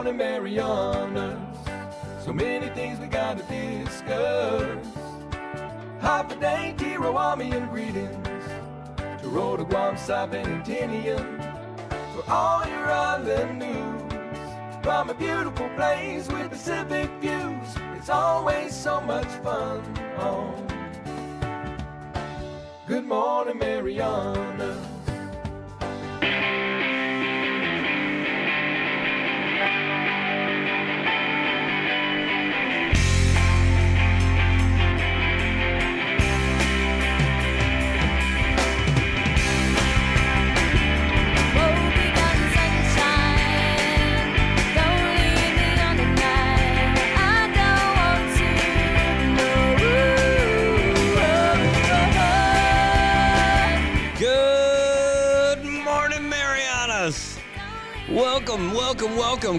morning, Marianas. So many things we gotta discuss. Happy day, Tiro, Army, and greetings to Rhoda, Guam, Saipan, and Tinian. For all your island news from a beautiful place with Pacific views. It's always so much fun on Good Morning, Marianas. Welcome.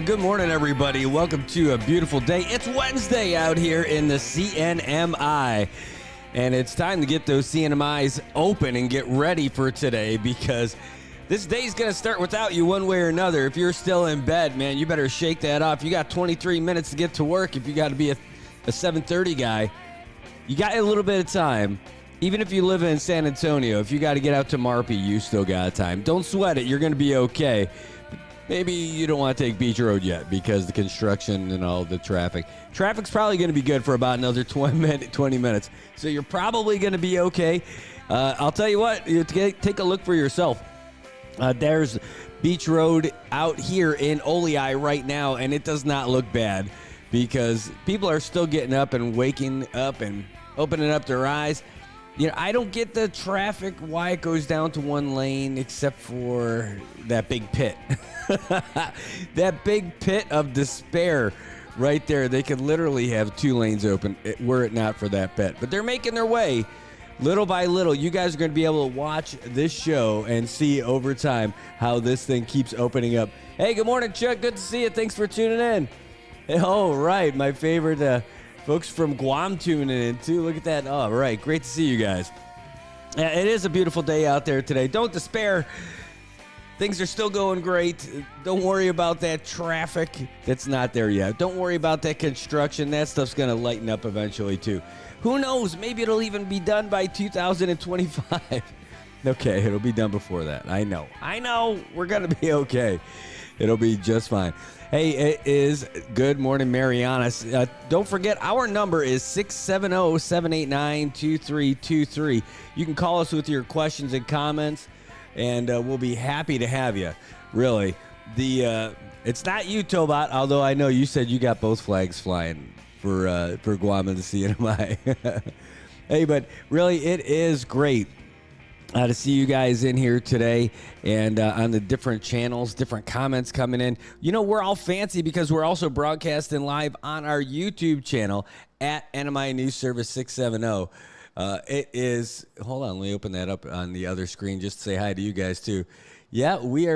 Good morning, everybody. Welcome to a beautiful day. It's Wednesday out here in the CNMI, and it's time to get those CNMIs open and get ready for today because this day's going to start without you one way or another. If you're still in bed, man, you better shake that off. You got 23 minutes to get to work. If you got to be a 7:30 guy, you got a little bit of time. Even if you live in San Antonio, if you got to get out to Marpy, you still got time. Don't sweat it. You're going to be okay. Maybe you don't want to take Beach Road yet because the construction and all the traffic. Traffic's probably going to be good for about another 20 minutes. So you're probably going to be okay. I'll tell you what, take a look for yourself. There's Beach Road out here in Olei right now, and it does not look bad because people are still getting up and waking up and opening up their eyes. You know, I don't get the traffic, why it goes down to one lane, except for that big pit. That big pit of despair right there. They could literally have two lanes open were it not for that pit. But they're making their way little by little. You guys are going to be able to watch this show and see over time how this thing keeps opening up. Hey, good morning, Chuck. Good to see you. Thanks for tuning in. Oh, right. My favorite folks from Guam tuning in, too. Look at that. All right. Great to see you guys. It is a beautiful day out there today. Don't despair. Things are still going great. Don't worry about that traffic that's not there yet. Don't worry about that construction. That stuff's going to lighten up eventually, too. Who knows? Maybe it'll even be done by 2025. Okay, it'll be done before that. I know. We're going to be okay. It'll be just fine. Hey, it is Good Morning, Marianas. Don't forget, our number is 670-789-2323. You can call us with your questions and comments, and we'll be happy to have you, really. It's not you, Tobot, although I know you said you got both flags flying for Guam and the CNMI. Hey, but really, it is great to see you guys in here today and on the different channels, different comments coming in. You know, we're all fancy because we're also broadcasting live on our YouTube channel at NMI News Service 670. It is, hold on, let me open that up on the other screen just to say hi to you guys too. Yeah, we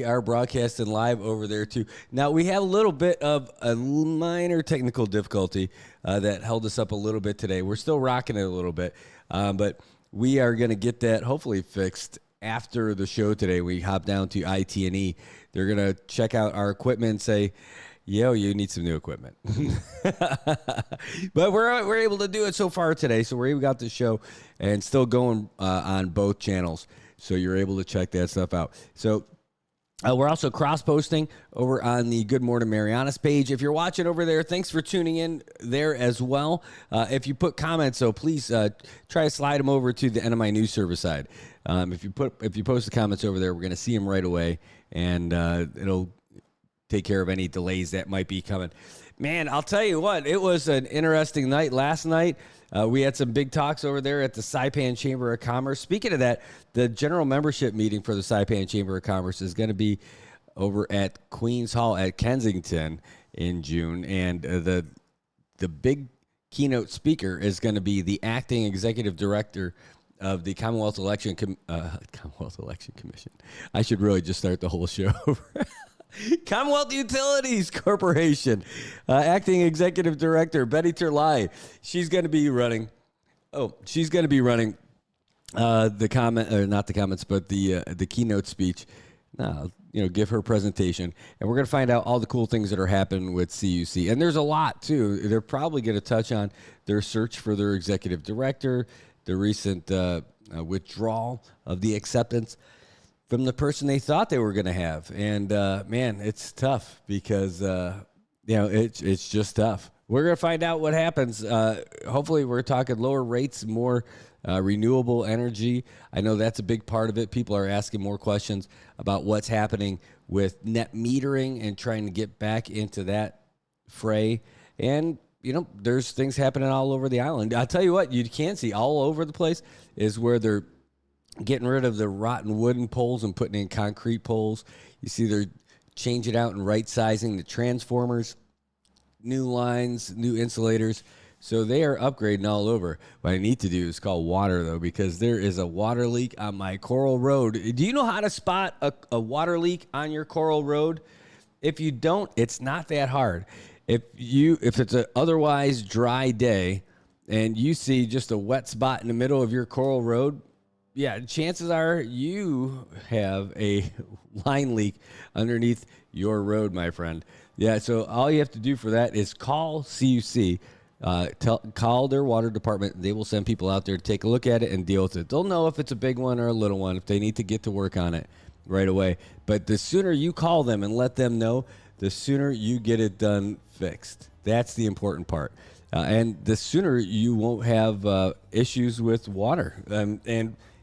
are broadcasting live over there too. Now, we have a little bit of a minor technical difficulty that held us up a little bit today. We're still rocking it a little bit, but we are going to get that hopefully fixed after the show today. We hop down to IT&E. They're going to check out our equipment and say, yo, you need some new equipment. But we're able to do it so far today. So we're able to get the show and still going on both channels. So you're able to check that stuff out. So we're also cross-posting over on the Good Morning Marianas page. If you're watching over there, thanks for tuning in there as well. If you put comments, so please try to slide them over to the NMI News Service side. If you post the comments over there, we're going to see them right away, and it'll take care of any delays that might be coming. Man, I'll tell you what, it was an interesting night last night. We had some big talks over there at the Saipan Chamber of Commerce. Speaking of that, the general membership meeting for the Saipan Chamber of Commerce is going to be over at Queens Hall at Kensington in June. And the big keynote speaker is going to be the acting executive director of the Commonwealth Election Commission. I should really just start the whole show over. Commonwealth Utilities Corporation, acting executive director Betty Terlai. She's going to be running. She's going to be running the comment, or not the comments, but the keynote speech. No, give her presentation, and we're going to find out all the cool things that are happening with CUC. And there's a lot, too. They're probably going to touch on their search for their executive director, the recent withdrawal of the acceptance from the person they thought they were going to have. And, man, it's tough because, it's just tough. We're going to find out what happens. Hopefully, we're talking lower rates, more renewable energy. I know that's a big part of it. People are asking more questions about what's happening with net metering and trying to get back into that fray. And, there's things happening all over the island. I'll tell you what, you can see all over the place is where they're getting rid of the rotten wooden poles and putting in concrete poles. You see they're changing out and right-sizing the transformers, new lines, new insulators. So they are upgrading all over. What I need to do is call water, though, because there is a water leak on my Coral Road. Do you know how to spot a water leak on your Coral Road? If you don't, it's not that hard. If it's an otherwise dry day and you see just a wet spot in the middle of your Coral Road, yeah, chances are you have a line leak underneath your road, my friend. Yeah, so all you have to do for that is call CUC. Call their water department. They will send people out there to take a look at it and deal with it. They'll know if it's a big one or a little one, if they need to get to work on it right away. But the sooner you call them and let them know, the sooner you get it done fixed. That's the important part. And the sooner you won't have issues with water.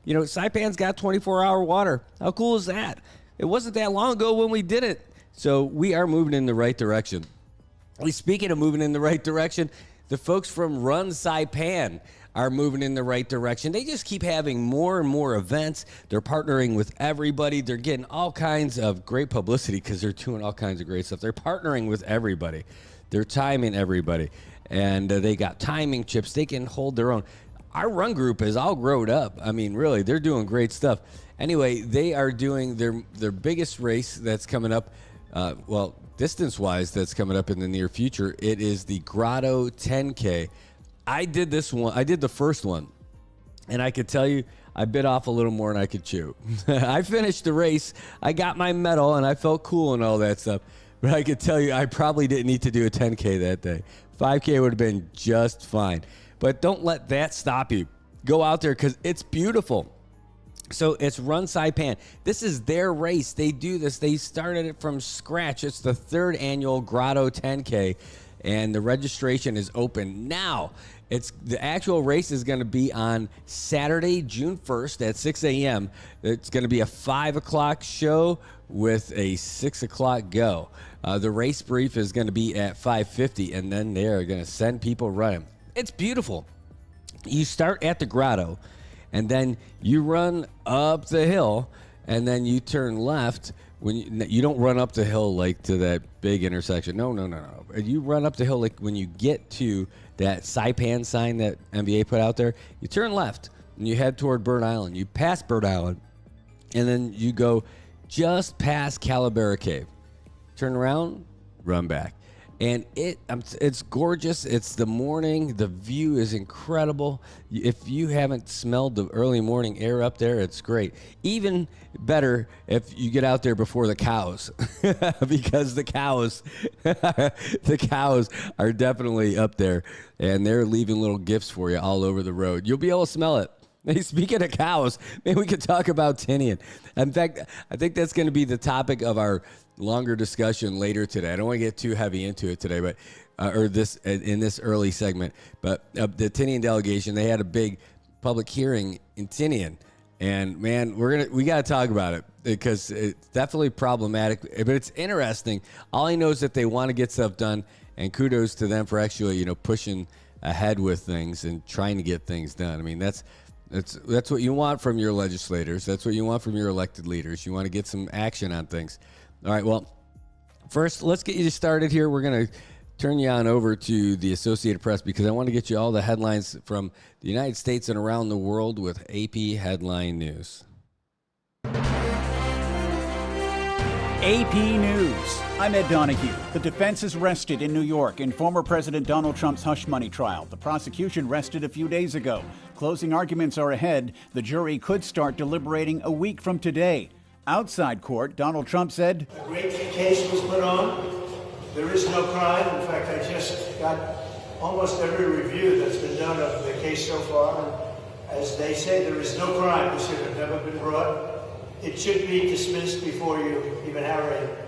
Saipan's got 24-hour water. How cool is that? It wasn't that long ago when we did it. So we are moving in the right direction. Speaking of moving in the right direction, the folks from Run Saipan are moving in the right direction. They just keep having more and more events. They're partnering with everybody. They're getting all kinds of great publicity because they're doing all kinds of great stuff. They're partnering with everybody. They're timing everybody. And they got timing chips. They can hold their own. Our run group is all grown up. I mean, really, they're doing great stuff. Anyway, they are doing their biggest race that's coming up, distance-wise, that's coming up in the near future. It is the Grotto 10K. I did this one. I did the first one, and I could tell you I bit off a little more than I could chew. I finished the race. I got my medal, and I felt cool and all that stuff. But I could tell you I probably didn't need to do a 10K that day. 5K would have been just fine. But don't let that stop you. Go out there because it's beautiful. So it's Run Saipan. This is their race. They do this. They started it from scratch. It's the third annual Grotto 10K, and the registration is open now. The actual race is going to be on Saturday, June 1st at 6 a.m. It's going to be a 5 o'clock show with a 6 o'clock go. The race brief is going to be at 5:50, and then they're going to send people running. It's beautiful. You start at the Grotto, and then you run up the hill, and then you turn left. When you don't run up the hill like to that big intersection. No. You run up the hill like when you get to that Saipan sign that NBA put out there. You turn left, and you head toward Bird Island. You pass Bird Island, and then you go just past Calavera Cave. Turn around, run back. And it's gorgeous. It's the morning. The view is incredible. If you haven't smelled the early morning air up there, it's great. Even better if you get out there before the cows, because the cows are definitely up there, and they're leaving little gifts for you all over the road. You'll be able to smell it. Hey, speaking of cows, maybe we could talk about Tinian. In fact, I think that's going to be the topic of our longer discussion later today. I don't want to get too heavy into it today, but in this early segment. But the Tinian delegation, they had a big public hearing in Tinian, and man, we got to talk about it because it's definitely problematic. But it's interesting. All I know is that they want to get stuff done, and kudos to them for actually pushing ahead with things and trying to get things done. I mean, that's what you want from your legislators. That's what you want from your elected leaders. You want to get some action on things. All right, well, first, let's get you started here. We're going to turn you on over to the Associated Press because I want to get you all the headlines from the United States and around the world with AP Headline News. AP News. I'm Ed Donahue. The defense is rested in New York in former President Donald Trump's hush money trial. The prosecution rested a few days ago. Closing arguments are ahead. The jury could start deliberating a week from today. Outside court, Donald Trump said, A great case was put on. There is no crime. In fact, I just got almost every review that's been done of the case so far. And as they say, there is no crime. This should have never been brought. It should be dismissed before you even have a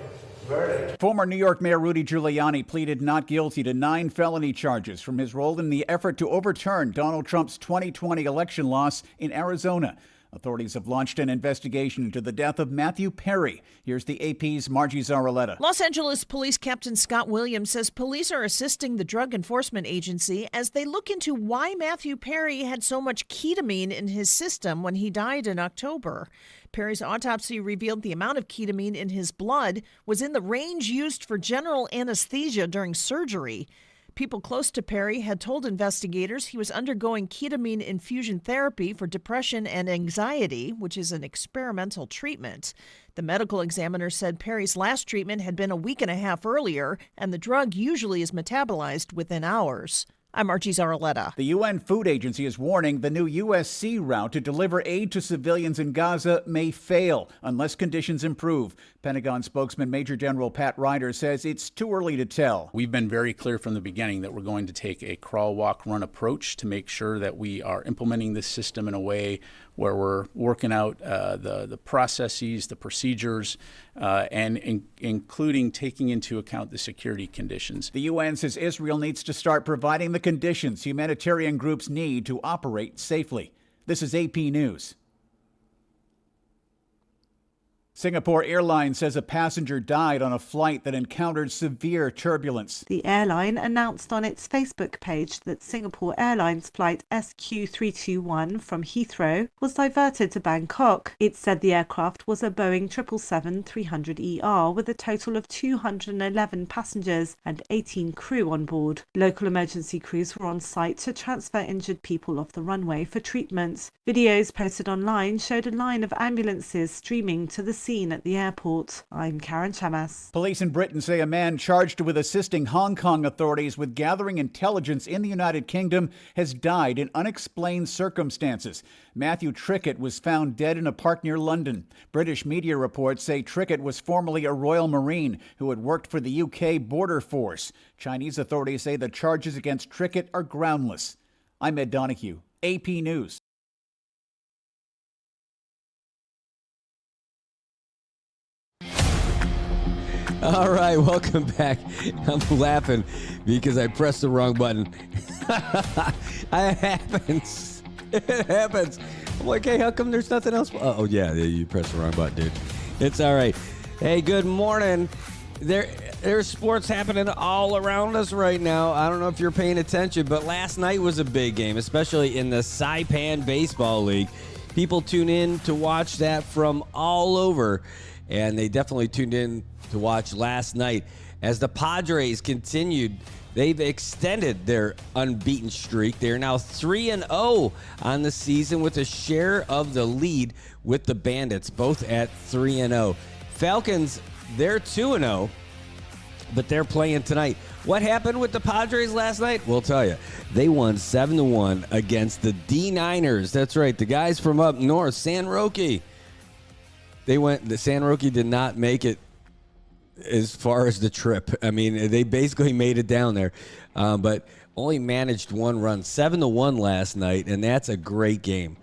verdict. Former New York Mayor Rudy Giuliani pleaded not guilty to 9 felony charges from his role in the effort to overturn Donald Trump's 2020 election loss in Arizona. Authorities have launched an investigation into the death of Matthew Perry. Here's the AP's Margie Zaraletta. Los Angeles Police Captain Scott Williams says police are assisting the Drug Enforcement Agency as they look into why Matthew Perry had so much ketamine in his system when he died in October. Perry's autopsy revealed the amount of ketamine in his blood was in the range used for general anesthesia during surgery. People close to Perry had told investigators he was undergoing ketamine infusion therapy for depression and anxiety, which is an experimental treatment. The medical examiner said Perry's last treatment had been a week and a half earlier, and the drug usually is metabolized within hours. I'm Archie Zaraletta. The UN Food Agency is warning the new USC route to deliver aid to civilians in Gaza may fail unless conditions improve. Pentagon spokesman Major General Pat Ryder says it's too early to tell. We've been very clear from the beginning that we're going to take a crawl, walk, run approach to make sure that we are implementing this system in a way where we're working out the processes, the procedures, and including taking into account the security conditions. The UN says Israel needs to start providing the conditions humanitarian groups need to operate safely. This is AP News. Singapore Airlines says a passenger died on a flight that encountered severe turbulence. The airline announced on its Facebook page that Singapore Airlines flight SQ321 from Heathrow was diverted to Bangkok. It said the aircraft was a Boeing 777-300ER with a total of 211 passengers and 18 crew on board. Local emergency crews were on site to transfer injured people off the runway for treatment. Videos posted online showed a line of ambulances streaming to the scene at the airport. I'm Karen Chamas. Police in Britain say a man charged with assisting Hong Kong authorities with gathering intelligence in the United Kingdom has died in unexplained circumstances. Matthew Trickett was found dead in a park near London. British media reports say Trickett was formerly a Royal Marine who had worked for the UK Border Force. Chinese authorities say the charges against Trickett are groundless. I'm Ed Donahue, AP News. All right, welcome back. I'm laughing because I pressed the wrong button. It happens. It happens. I'm like, hey, how come there's nothing else? Oh, yeah, you pressed the wrong button, dude. It's all right. Hey, good morning. There's sports happening all around us right now. I don't know if you're paying attention, but last night was a big game, especially in the Saipan Baseball League. People tune in to watch that from all over, and they definitely tuned in to watch last night as the Padres continued. They've extended their unbeaten streak. They are now 3-0 on the season with a share of the lead with the Bandits, both at 3-0. Falcons, they're 2-0, but they're playing tonight. What happened with the Padres last night? We'll tell you. They won 7-1 against the D-Niners. That's right, the guys from up north, San Roque. The San Roque did not make it as far as the trip. I mean, they basically made it down there, but only managed one run, 7-1 last night, and that's a great game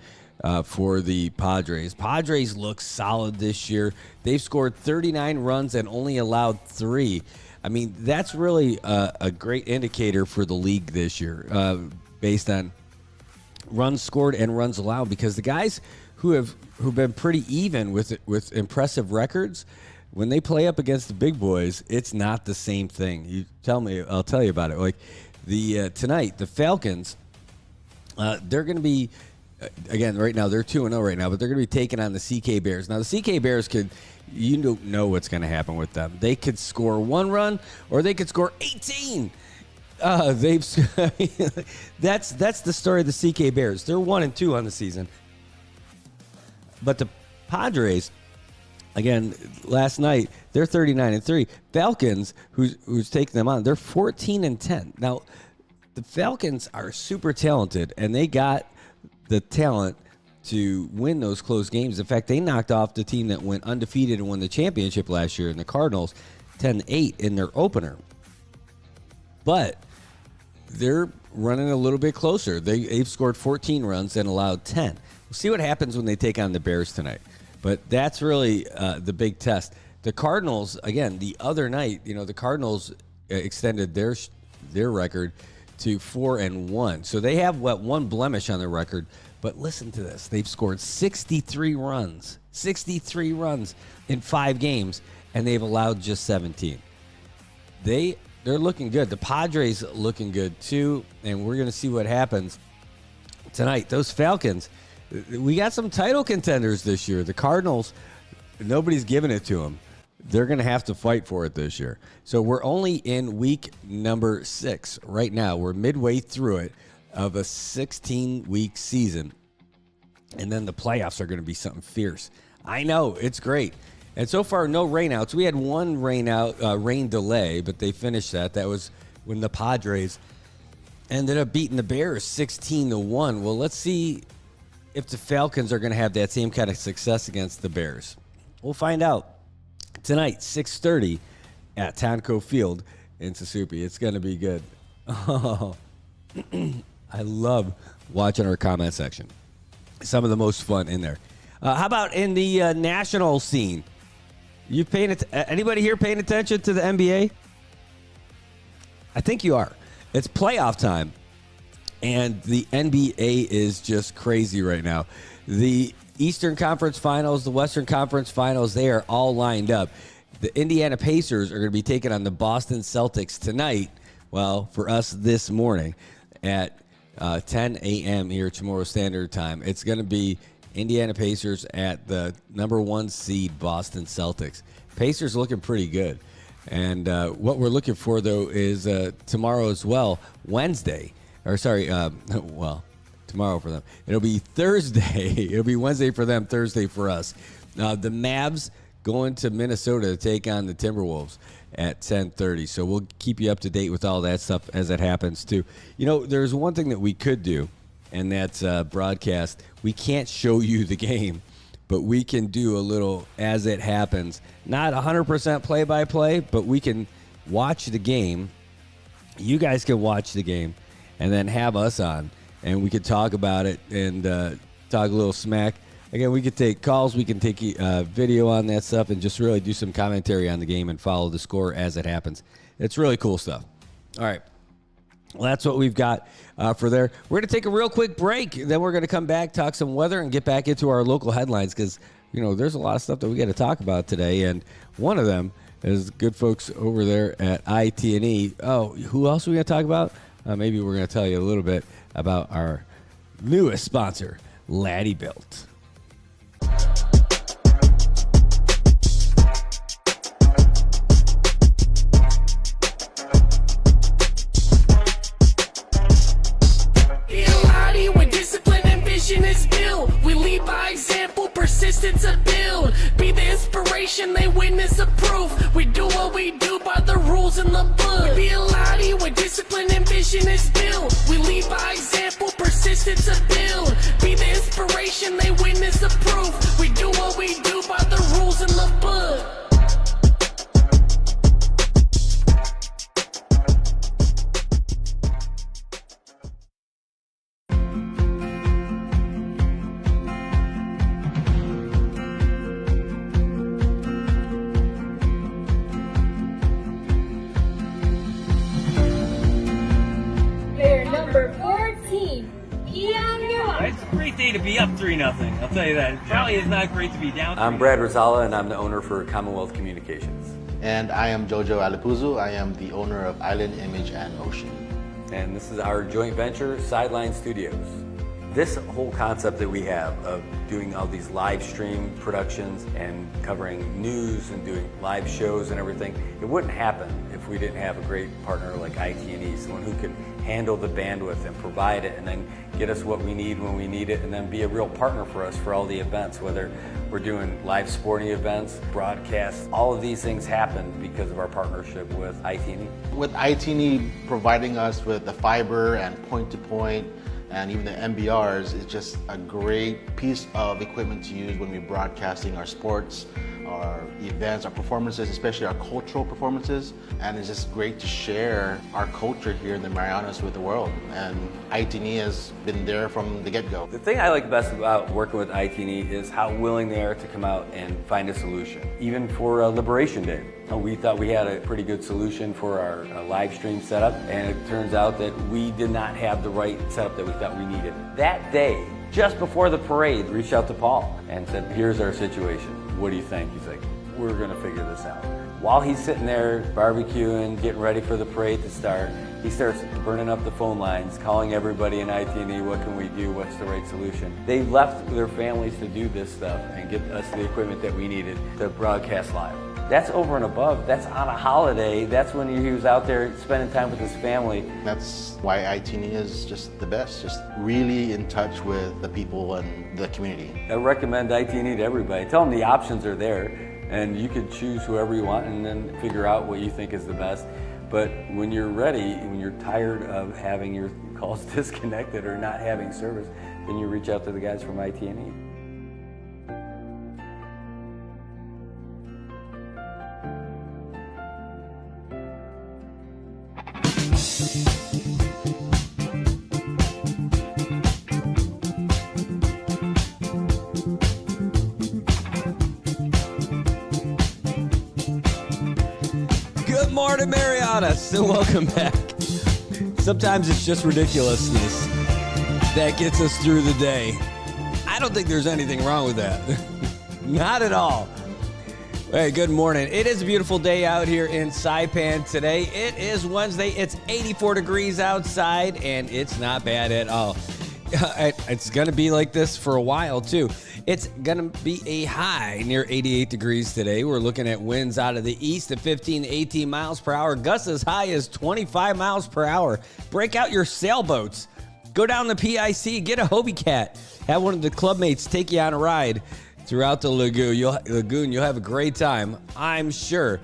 for the Padres. Padres look solid this year. They've scored 39 runs and only allowed 3. I mean, that's really a great indicator for the league this year, based on runs scored and runs allowed, because the guys who've been pretty even with impressive records, when they play up against the big boys, it's not the same thing. You tell me, I'll tell you about it. Like tonight, the Falcons, they're going to be, again, right now, they're 2-0 right now, but they're going to be taking on the CK Bears. Now, the CK Bears you don't know what's going to happen with them. They could score 1 run, or they could score 18. That's the story of the CK Bears. They're 1-2 on the season. But the Padres, again, last night, they're 39-3. Falcons, who's taking them on, they're 14-10. Now, the Falcons are super talented, and they got the talent to win those close games. In fact, they knocked off the team that went undefeated and won the championship last year in the Cardinals 10-8 in their opener. But they're running a little bit closer. They've scored 14 runs and allowed 10. We'll see what happens when they take on the Bears tonight. But that's really the big test. The Cardinals, again, the other night, the Cardinals extended their record to 4-1. So they have one blemish on their record. But listen to this. They've scored 63 runs in 5 games, and they've allowed just 17. They're looking good. The Padres looking good too, and we're going to see what happens tonight. Those Falcons, we got some title contenders this year. The Cardinals, nobody's giving it to them. They're going to have to fight for it this year. So we're only in week number 6 right now. We're midway through it of a 16-week season, and then the playoffs are going to be something fierce. I know, it's great. And so far, no rainouts. We had one rain delay, but they finished that. That was when the Padres ended up beating the Bears 16-1. Well, let's see if the Falcons are going to have that same kind of success against the Bears. We'll find out tonight, 6:30 at Tonco Field in Susupe. It's going to be good. Oh, I love watching our comment section. Some of the most fun in there. How about in the national scene? You anybody here paying attention to the NBA? I think you are. It's playoff time, and the NBA is just crazy right now. The Eastern Conference Finals, the Western Conference Finals, they are all lined up. The Indiana Pacers are going to be taking on the Boston Celtics tonight. Well, for us this morning at 10 a.m. here tomorrow Standard Time. It's going to be Indiana Pacers at the number 1 seed Boston Celtics. Pacers looking pretty good. And what we're looking for, though, is tomorrow as well, Wednesday. Tomorrow for them. It'll be Thursday. It'll be Wednesday for them, Thursday for us. The Mavs going to Minnesota to take on the Timberwolves at 10:30. So we'll keep you up to date with all that stuff as it happens, too. There's one thing that we could do, and that's broadcast. We can't show you the game, but we can do a little as it happens. Not 100% play-by-play, but we can watch the game. You guys can watch the game and then have us on, and we could talk about it and talk a little smack. Again, we could take calls. We can take video on that stuff and just really do some commentary on the game and follow the score as it happens. It's really cool stuff. All right. Well, that's what we've got for there. We're going to take a real quick break. Then we're going to come back, talk some weather, and get back into our local headlines because, there's a lot of stuff that we got to talk about today. And one of them is good folks over there at IT&E. Oh, who else are we going to talk about? Maybe we're going to tell you a little bit about our newest sponsor, Laddie Built. Is built. We lead by example, persistence to build. Be the inspiration, they witness approve. We do what we do by the rules in the book. Be a laddie where discipline and vision is built. We lead by example, persistence to build. Be the inspiration, they witness approve. We do what we do by the rules in the book. It's a great day to be up 3-0. I'll tell you that. It probably is not great to be down. I'm Brad Rosala, and I'm the owner for Commonwealth Communications. And I am Jojo Alipuzu. I am the owner of Island Image and Motion. And this is our joint venture, Sideline Studios. This whole concept that we have of doing all these live stream productions and covering news and doing live shows and everything, it wouldn't happen if we didn't have a great partner like IT&E, someone who can handle the bandwidth and provide it and then get us what we need when we need it and then be a real partner for us for all the events, whether we're doing live sporting events, broadcasts. All of these things happen because of our partnership with IT&E. With IT&E providing us with the fiber and point-to-point and even the MBRs is just a great piece of equipment to use when we're broadcasting our sports, our events, our performances, especially our cultural performances. And it's just great to share our culture here in the Marianas with the world. And ITNE has been there from the get-go. The thing I like best about working with ITNE is how willing they are to come out and find a solution. Even for Liberation Day, we thought we had a pretty good solution for our live stream setup, and it turns out that we did not have the right setup that we thought we needed. That day, just before the parade, reached out to Paul and said, here's our situation. What do you think? He's like, we're gonna figure this out. While he's sitting there barbecuing, getting ready for the parade to start, he starts burning up the phone lines, calling everybody in ITNE, what can we do, what's the right solution? They left their families to do this stuff and get us the equipment that we needed to broadcast live. That's over and above. That's on a holiday. That's when he was out there spending time with his family. That's why ITNE is just the best, just really in touch with the people and the community. I recommend ITNE to everybody. Tell them the options are there, and you can choose whoever you want and then figure out what you think is the best. But when you're ready, when you're tired of having your calls disconnected or not having service, then you reach out to the guys from ITNE. Good morning, Marianas, and welcome back. Sometimes it's just ridiculousness that gets us through the day. I don't think there's anything wrong with that. Not at all. Hey, good morning. It is a beautiful day out here in Saipan today. It is Wednesday. It's 84 degrees outside, and it's not bad at all. It's going to be like this for a while, too. It's going to be a high near 88 degrees today. We're looking at winds out of the east at 15 to 18 miles per hour. Gusts as high as 25 miles per hour. Break out your sailboats. Go down the PIC, get a Hobie Cat. Have one of the clubmates take you on a ride throughout the lagoon. You'll have a great time, I'm sure.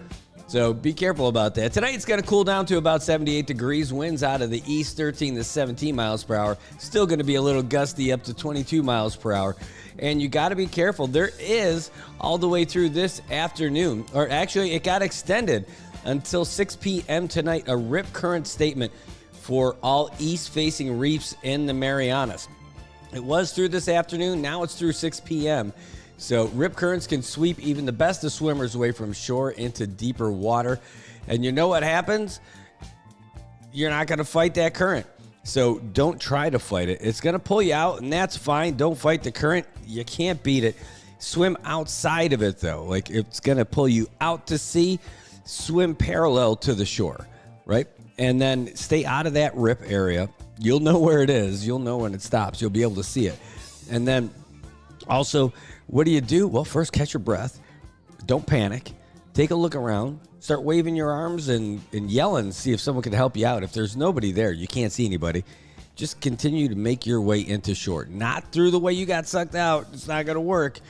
So be careful about that. Tonight it's going to cool down to about 78 degrees. Winds out of the east, 13 to 17 miles per hour. Still going to be a little gusty up to 22 miles per hour. And you got to be careful. There is, all the way through this afternoon, or actually it got extended until 6 p.m. tonight, a rip current statement for all east-facing reefs in the Marianas. It was through this afternoon. Now it's through 6 p.m. So rip currents can sweep even the best of swimmers away from shore into deeper water. And you know what happens? You're not going to fight that current. So don't try to fight it. It's going to pull you out, and that's fine. Don't fight the current. You can't beat it. Swim outside of it, though. Like, it's going to pull you out to sea. Swim parallel to the shore, right? And then stay out of that rip area. You'll know where it is. You'll know when it stops. You'll be able to see it. And then also, what do? Well, first, catch your breath. Don't panic. Take a look around. Start waving your arms and yelling, see if someone can help you out. If there's nobody there, you can't see anybody, just continue to make your way into shore. Not through the way you got sucked out. It's not going to work.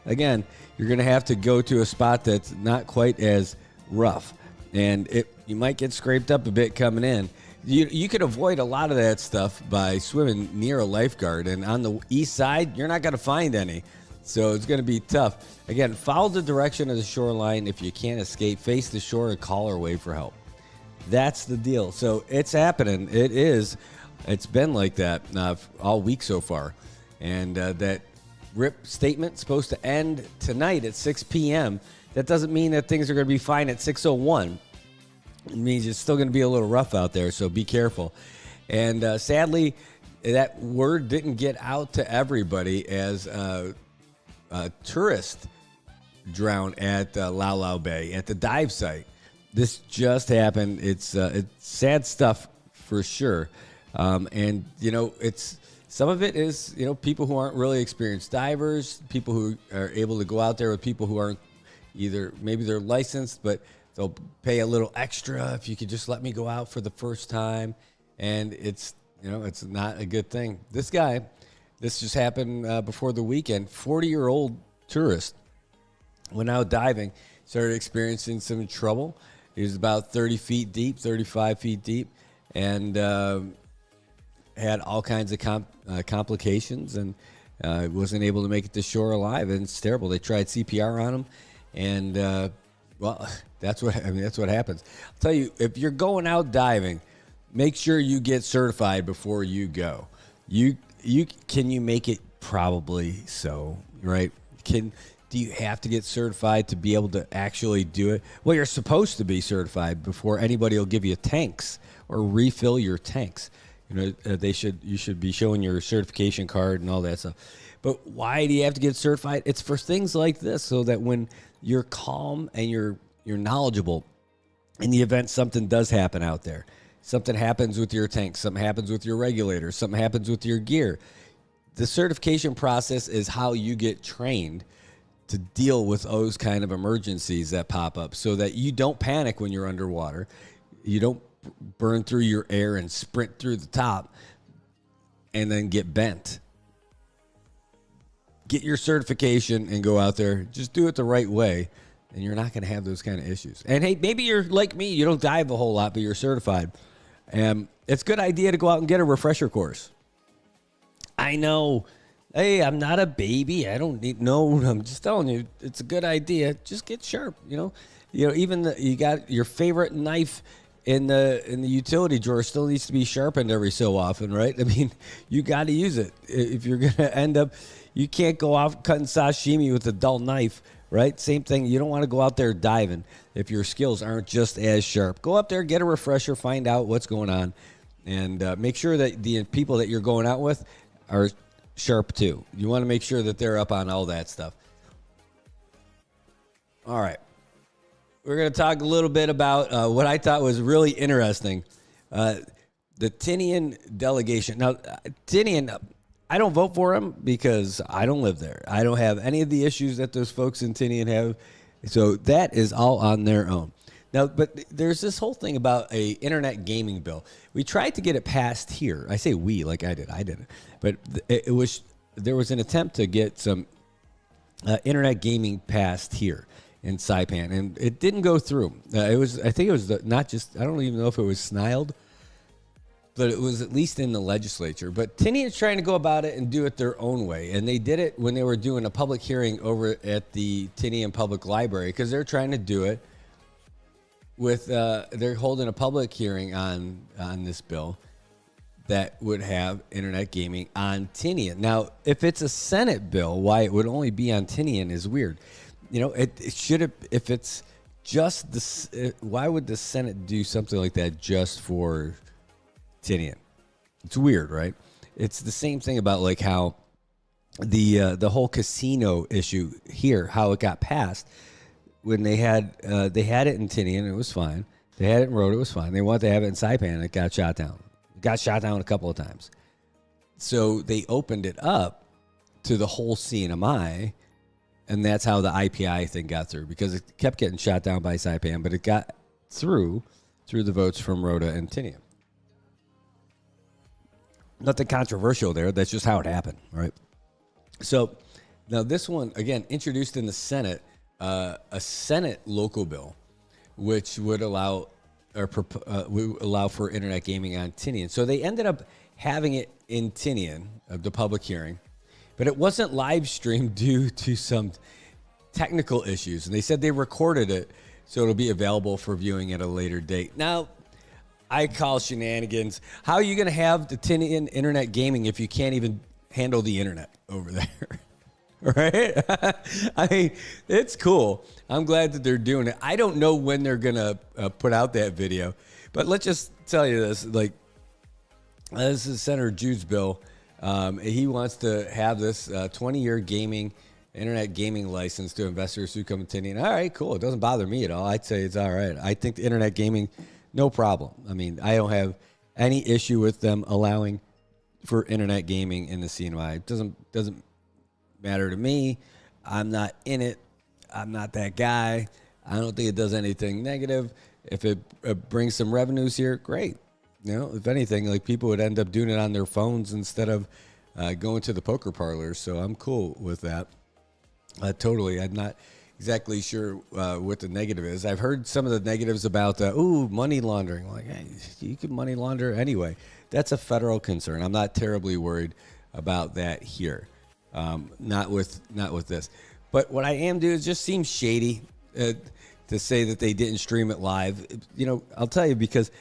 Again, you're going to have to go to a spot that's not quite as rough. And you might get scraped up a bit coming in. You could avoid a lot of that stuff by swimming near a lifeguard. And on the east side, you're not going to find any. So it's going to be tough. Again, follow the direction of the shoreline. If you can't escape, face the shore and call or wave for help. That's the deal. So it's happening. It's been like that all week so far. And that RIP statement's supposed to end tonight at 6 p.m. That doesn't mean that things are going to be fine at 6:01. It means it's still going to be a little rough out there, so be careful. And sadly, that word didn't get out to everybody as tourist drowned at Lau Lau Bay at the dive site. This just happened. It's sad stuff for sure. And it's some of it is people who aren't really experienced divers, people who are able to go out there with people who aren't either maybe they're licensed, but they'll pay a little extra if you could just let me go out for the first time. And it's it's not a good thing. This just happened before the weekend. 40-year-old tourist went out diving, started experiencing some trouble. He was about 30 feet deep, 35 feet deep, and had all kinds of complications and wasn't able to make it to shore alive. And it's terrible. They tried CPR on him, and well, that's what happens. I'll tell you, if you're going out diving, make sure you get certified before you go. Can you make it? Probably so, right? Do you have to get certified to be able to actually do it? Well, you're supposed to be certified before anybody will give you tanks or refill your tanks. You know, you should be showing your certification card and all that stuff. But why do you have to get certified? It's for things like this, so that when you're calm and you're knowledgeable in the event something does happen out there, something happens with your tank, something happens with your regulator, something happens with your gear. The certification process is how you get trained to deal with those kind of emergencies that pop up, so that you don't panic when you're underwater. You don't burn through your air and sprint through the top and then get bent. Get your certification and go out there. Just do it the right way, and you're not going to have those kind of issues. And hey, maybe you're like me. You don't dive a whole lot, but you're certified. It's a good idea to go out and get a refresher course. I know. Hey, I'm not a baby. I don't need. No, I'm just telling you, it's a good idea. Just get sharp. Even you got your favorite knife in the utility drawer still needs to be sharpened every so often, right? I mean, you got to use it if you're gonna end up. You can't go out cutting sashimi with a dull knife, right? Same thing. You don't want to go out there diving if your skills aren't just as sharp. Go up there, get a refresher, find out what's going on, and make sure that the people that you're going out with are sharp too. You want to make sure that they're up on all that stuff. All right. We're going to talk a little bit about what I thought was really interesting. The Tinian delegation. Now, Tinian, I don't vote for him because I don't live there. I don't have any of the issues that those folks in Tinian have. So that is all on their own. Now, but there's this whole thing about a internet gaming bill. We tried to get it passed here. I say we, like I did. I didn't. But there was an attempt to get some internet gaming passed here in Saipan, and it didn't go through. I think it was not just. I don't even know if it was sniled, but it was at least in the legislature. But Tinian's trying to go about it and do it their own way, and they did it when they were doing a public hearing over at the Tinian Public Library, because they're trying to do it with. They're holding a public hearing on this bill that would have internet gaming on Tinian. Now, if it's a Senate bill, why it would only be on Tinian is weird. It should have. If it's just the, why would the Senate do something like that just for Tinian? It's weird, right? It's the same thing about like how the whole casino issue here, how it got passed when they had it in Tinian, it was fine. They had it in Rhoda, it was fine. They wanted to have it in Saipan, it got shot down. It got shot down a couple of times. So they opened it up to the whole CNMI. And that's how the IPI thing got through, because it kept getting shot down by Saipan, but it got through the votes from Rhoda and Tinian. Nothing controversial there. That's just how it happened, right? So now this one, again, introduced in the Senate, a Senate local bill, which would allow for internet gaming on Tinian. So they ended up having it in Tinian, the public hearing. But it wasn't live streamed due to some technical issues. And they said they recorded it, so it'll be available for viewing at a later date. Now, I call shenanigans. How are you going to have the Tinian internet gaming if you can't even handle the internet over there? Right? I mean, it's cool. I'm glad that they're doing it. I don't know when they're going to put out that video. But let's just tell you this. Like, this is Senator Jude's bill. He wants to have this 20-year internet gaming license to investors who come to Tinian. All right, cool. It doesn't bother me at all. I'd say it's all right. I think the internet gaming, no problem. I mean, I don't have any issue with them allowing for internet gaming in the CNMI. It doesn't matter to me. I'm not in it. I'm not that guy. I don't think it does anything negative. If it brings some revenues here, great. If anything, like people would end up doing it on their phones instead of going to the poker parlors. So I'm cool with that. Totally. I'm not exactly sure what the negative is. I've heard some of the negatives about, money laundering. Like, hey, you can money launder anyway. That's a federal concern. I'm not terribly worried about that here. Not with this. But what I am doing is just seems shady to say that they didn't stream it live. I'll tell you, because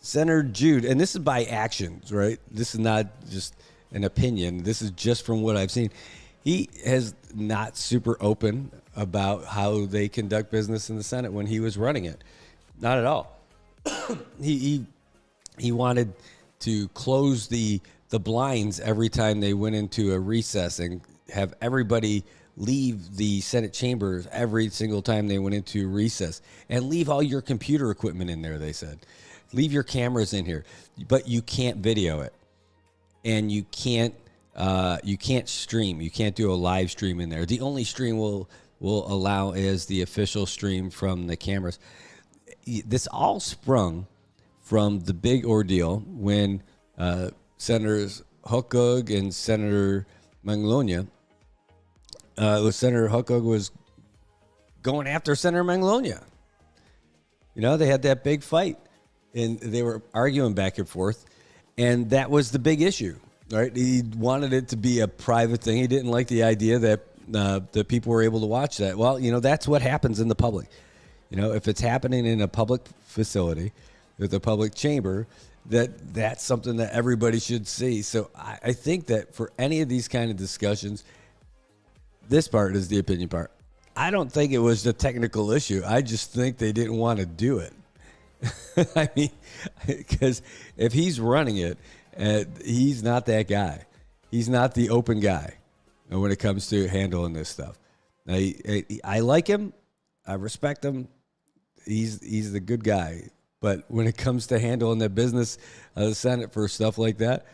Senator Jude, and this is by actions, right? This is not just an opinion. This is just from what I've seen. He has not super open about how they conduct business in the Senate when he was running it. Not at all. He wanted to close the blinds every time they went into a recess and have everybody leave the Senate chambers every single time they went into recess, and leave all your computer equipment in there, they said. Leave your cameras in here, but you can't video it. And you can't stream. You can't do a live stream in there. The only stream we'll allow is the official stream from the cameras. This all sprung from the big ordeal when Senators Hukog and Senator Manglonia, Senator Hukog was going after Senator Manglonia. They had that big fight, and they were arguing back and forth, and that was the big issue, right? He wanted it to be a private thing. He didn't like the idea that the people were able to watch that. Well, that's what happens in the public. If it's happening in a public facility with a public chamber, that's something that everybody should see. So I think that for any of these kind of discussions, this part is the opinion part. I don't think it was the technical issue. I just think they didn't want to do it. I mean, because if he's running it, he's not that guy. He's not the open guy when it comes to handling this stuff. I like him. I respect him. He's the good guy. But when it comes to handling the business of the Senate for stuff like that,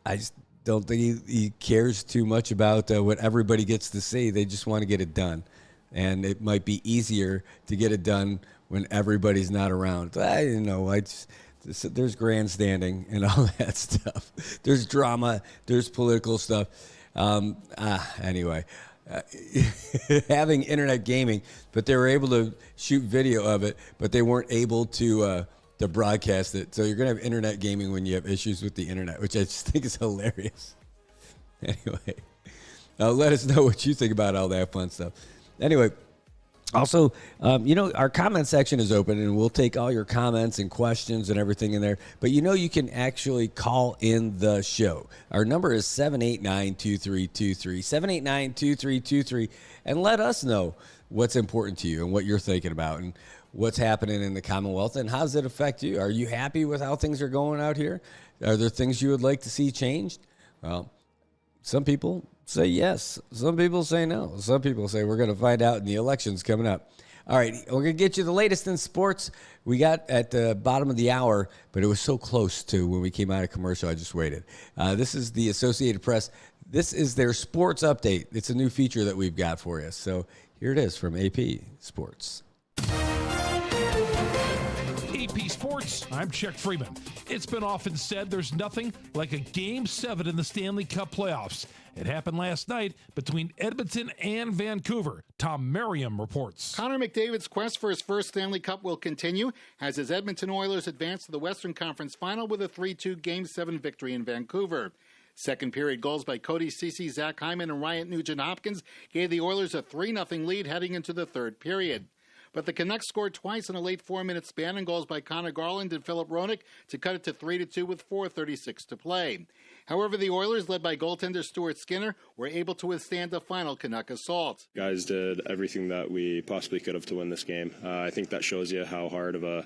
I just don't think he cares too much about what everybody gets to see. They just want to get it done. And it might be easier to get it done when everybody's not around. There's grandstanding and all that stuff. There's drama. There's political stuff. Anyway, having internet gaming, but they were able to shoot video of it, but they weren't able to broadcast it. So you're going to have internet gaming when you have issues with the internet, which I just think is hilarious. Anyway, let us know what you think about all that fun stuff. Anyway, also, our comment section is open, and we'll take all your comments and questions and everything in there. But you can actually call in the show. Our number is 789-2323, 789-2323, and let us know what's important to you and what you're thinking about and what's happening in the Commonwealth and how does it affect you. Are you happy with how things are going out here? Are there things you would like to see changed? Well, some people say yes. Some people say no. Some people say we're going to find out in the elections coming up. All right, we're going to get you the latest in sports. We got at the bottom of the hour, but it was so close to when we came out of commercial, I just waited. This is the Associated Press. This is their sports update. It's a new feature that we've got for you. So here it is from AP Sports. AP Sports, I'm Chuck Freeman. It's been often said there's nothing like a Game 7 in the Stanley Cup playoffs. It happened last night between Edmonton and Vancouver. Tom Merriam reports. Connor McDavid's quest for his first Stanley Cup will continue as his Edmonton Oilers advance to the Western Conference Final with a 3-2 Game 7 victory in Vancouver. Second period goals by Cody Ceci, Zach Hyman, and Ryan Nugent-Hopkins gave the Oilers a 3-0 lead heading into the third period. But the Canucks scored twice in a late 4-minute span and goals by Connor Garland and Philip Roenick to cut it to 3-2 with 4:36 to play. However, the Oilers, led by goaltender Stuart Skinner, were able to withstand a final Canuck assault. Guys did everything that we possibly could have to win this game. I think that shows you how hard of a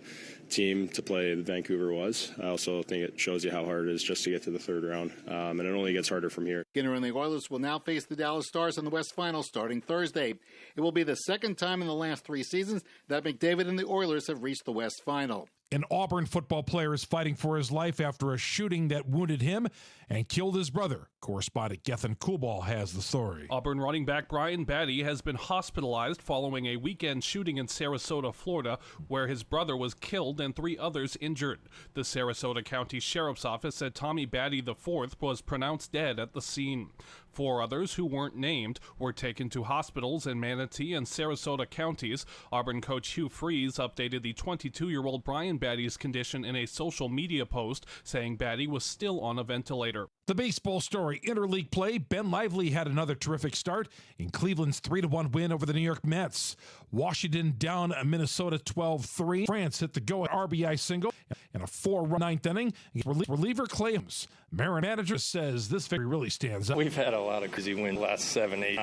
team to play Vancouver was. I also think it shows you how hard it is just to get to the third round, and it only gets harder from here. Skinner and the Oilers will now face the Dallas Stars in the West Final starting Thursday. It will be the second time in the last 3 seasons that McDavid and the Oilers have reached the West Final. An Auburn football player is fighting for his life after a shooting that wounded him and killed his brother. Correspondent Gethin Kubal has the story. Auburn running back Brian Batty has been hospitalized following a weekend shooting in Sarasota, Florida, where his brother was killed and 3 others injured. The Sarasota County Sheriff's Office said Tommy Batty IV was pronounced dead at the scene. 4 others who weren't named were taken to hospitals in Manatee and Sarasota counties. Auburn coach Hugh Freeze updated the 22-year-old Brian Batty's condition in a social media post, saying Batty was still on a ventilator. The baseball story, interleague play. Ben Lively had another terrific start in Cleveland's 3-1 win over the New York Mets. Washington down Minnesota 12-3. France hit the go RBI single in a 4-run ninth inning. Reliever Clay Marin manager says this victory really stands up. We've had a lot of crazy wins last 7-8